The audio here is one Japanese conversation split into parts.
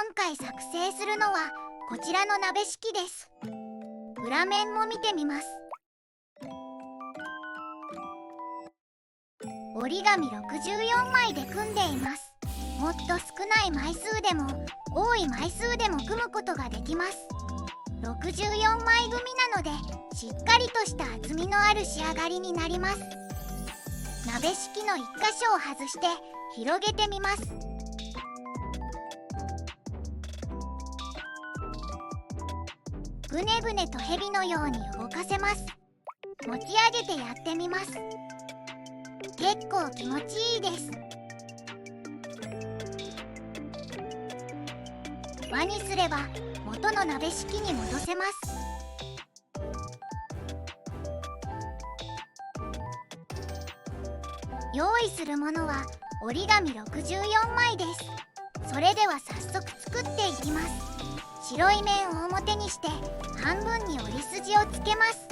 今回作成するのはこちらの鍋敷きです。裏面も見てみます。折り紙64枚で組んでいます。もっと少ない枚数でも多い枚数でも組むことができます。64枚組なのでしっかりとした厚みのある仕上がりになります。鍋敷きの1箇所を外して広げてみます。ぐねぐねと蛇のように動かせます。持ち上げてやってみます。結構気持ちいいです。輪にすれば元の鍋敷きに戻せます。用意するものは折り紙64枚です。それでは早速作っていきます。白い面を表にして半分に折り筋をつけます。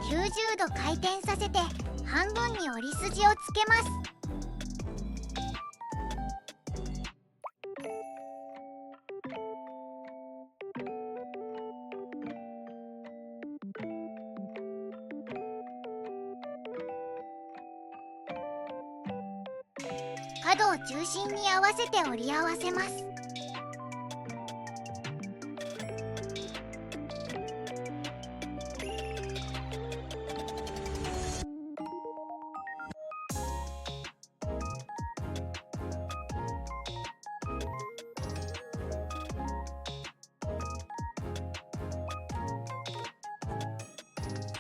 90度回転させて半分に折り筋をつけます。角を中心に合わせて折り合わせます。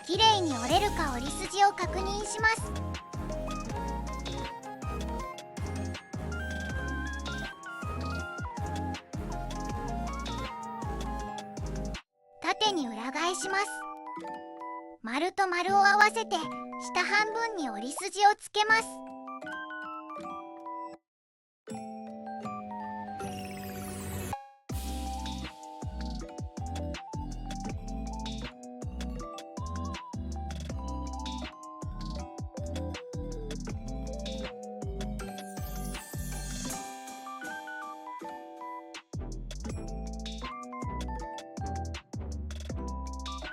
きれいに折れるか折り筋を確認します。縦に裏返します。丸と丸を合わせて下半分に折り筋をつけます。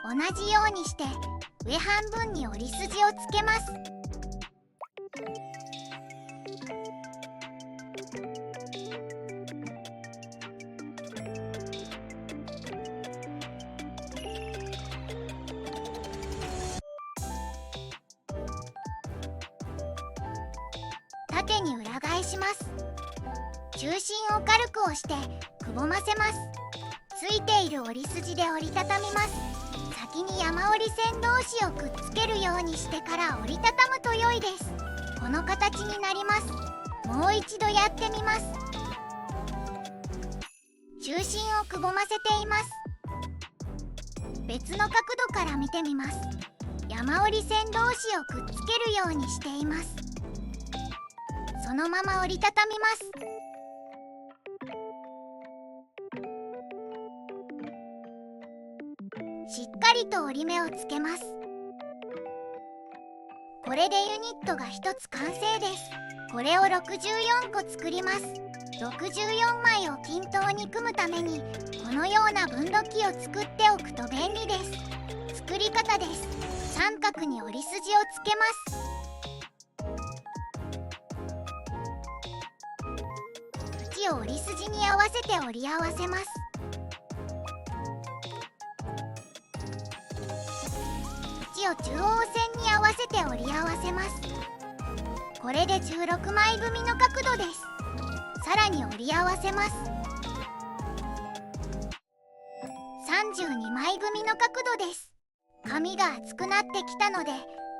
同じようにして上半分に折り筋をつけます。縦に裏返します。中心を軽く押してくぼませます。ついている折り筋で折りたたみます。先に山折り線同士をくっつけるようにしてから折りたたむと良いです。この形になります。もう一度やってみます。中心をくぼませています。別の角度から見てみます。山折り線同士をくっつけるようにしています。そのまま折りたたみます。しっかりと折り目をつけます。これでユニットが1つ完成です。これを64個作ります。64枚を均等に組むためにこのような分度器を作っておくと便利です。作り方です。三角に折り筋をつけます。縁を折り筋に合わせて折り合わせます。縁を中央線に合わせて折り合わせます。これで16枚組の角度です。さらに折り合わせます。32枚組の角度です。紙が厚くなってきたので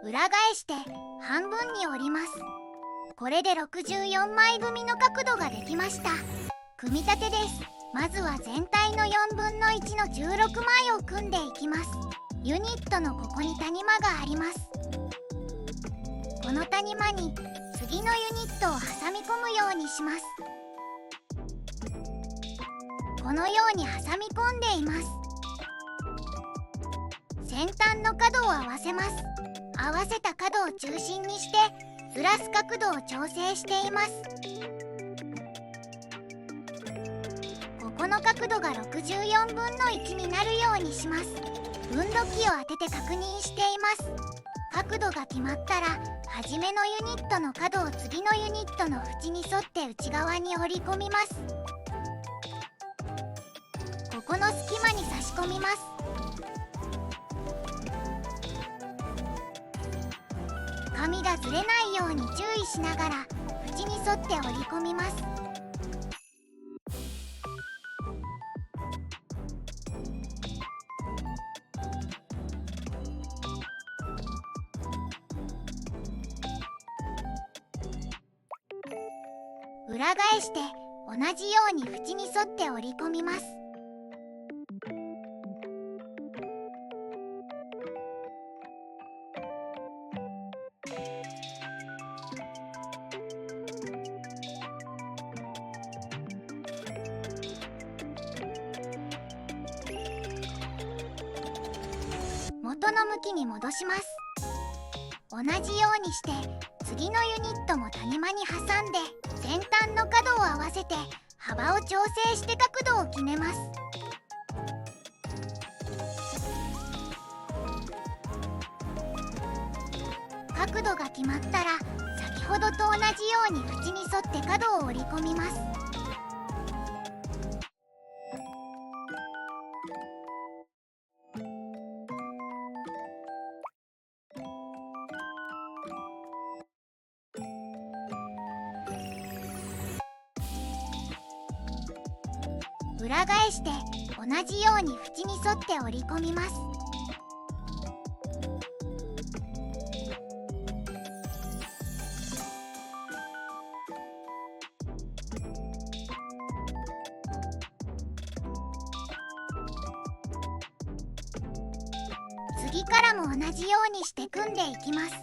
裏返して半分に折ります。これで64枚組の角度ができました。組み立てです。まずは全体の4分の1の16枚を組んでいきます。ユニットのここに谷間があります。この谷間に次のユニットを挟み込むようにします。このように挟み込んでいます。先端の角を合わせます。合わせた角を中心にしてずらす角度を調整しています。ここの角度が64分の1になるようにします。分度器を当てて確認しています。角度が決まったら初めのユニットの角を次のユニットの縁に沿って内側に折り込みます。ここの隙間に差し込みます。紙がずれないように注意しながら縁に沿って折り込みます。裏返して同じように縁に沿って折り込みます。元の向きに戻します。同じようにして次のユニットも谷間に挟んで先端の角を合わせて幅を調整して角度を決めます。角度が決まったら先ほどと同じように縁に沿って角を折り込みます。裏返して同じように縁に沿って折り込みます。次からも同じようにして組んでいきます。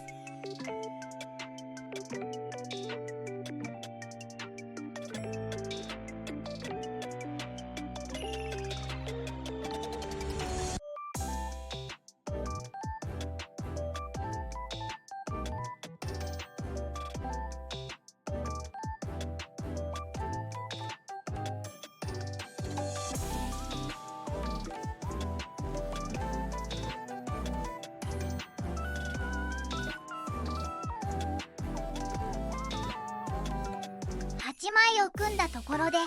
8枚を組んだところで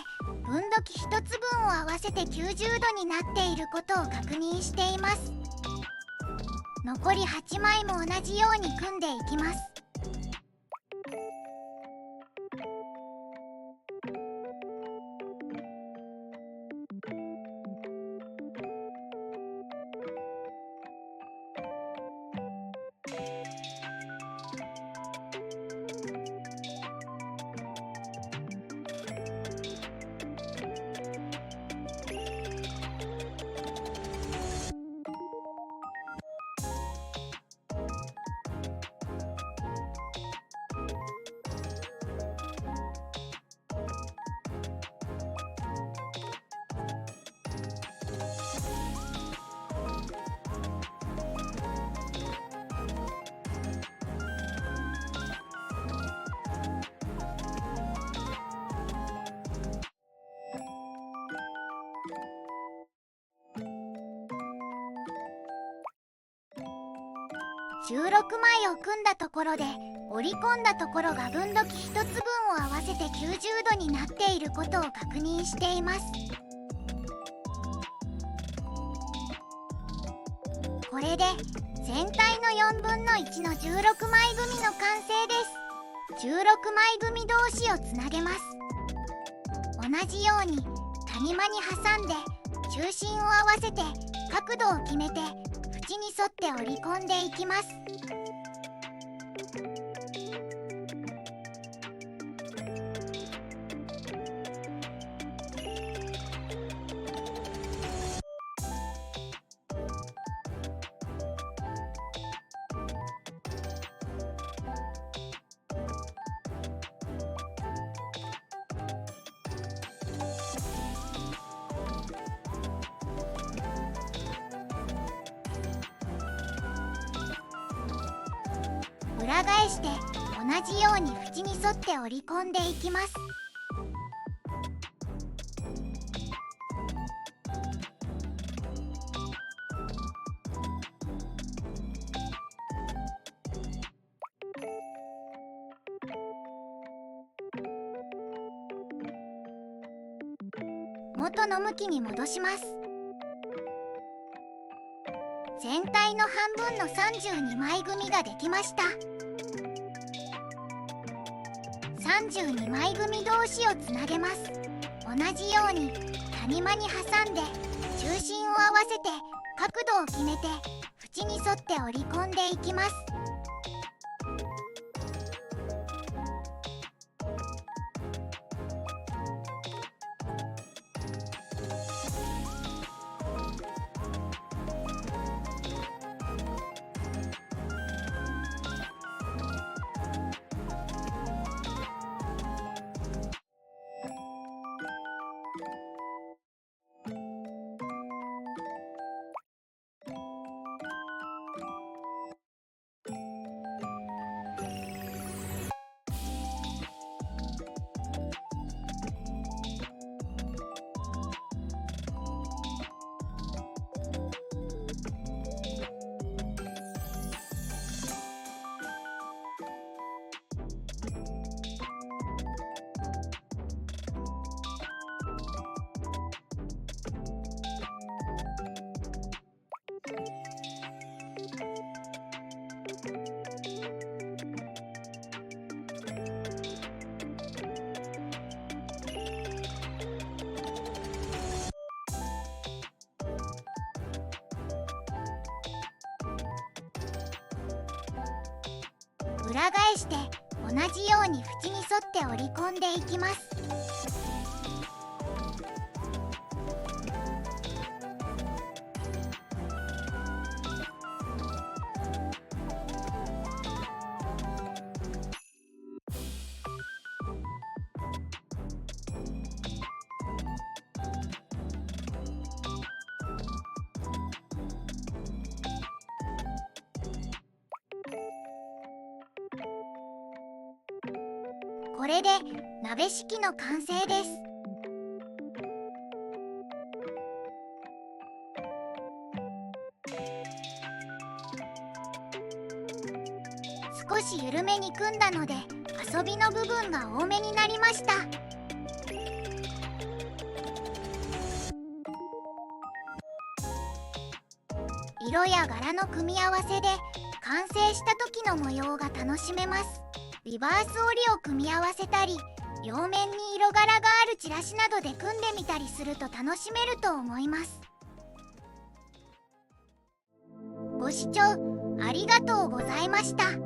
分度器1つ分を合わせて90度になっていることを確認しています。残り8枚も同じように組んでいきます。16枚を組んだところで折り込んだところが分度器1つ分を合わせて90度になっていることを確認しています。これで全体の4分の1の16枚組の完成です。16枚組同士をつなげます。同じように谷間に挟んで中心を合わせて角度を決めて縁に沿って折り込んでいきます。裏返して同じように縁に沿って折り込んでいきます。元の向きに戻します。全体の半分の32枚組ができました。32枚組同士をつなげます。同じように谷間に挟んで中心を合わせて角度を決めて縁に沿って折り込んでいきます。裏返して同じように縁に沿って折り込んでいきます。これで鍋敷きの完成です。少し緩めに組んだので遊びの部分が多めになりました。色や柄の組み合わせで完成した時の模様が楽しめます。リバース折りを組み合わせたり、両面に色柄があるチラシなどで組んでみたりすると楽しめると思います。ご視聴ありがとうございました。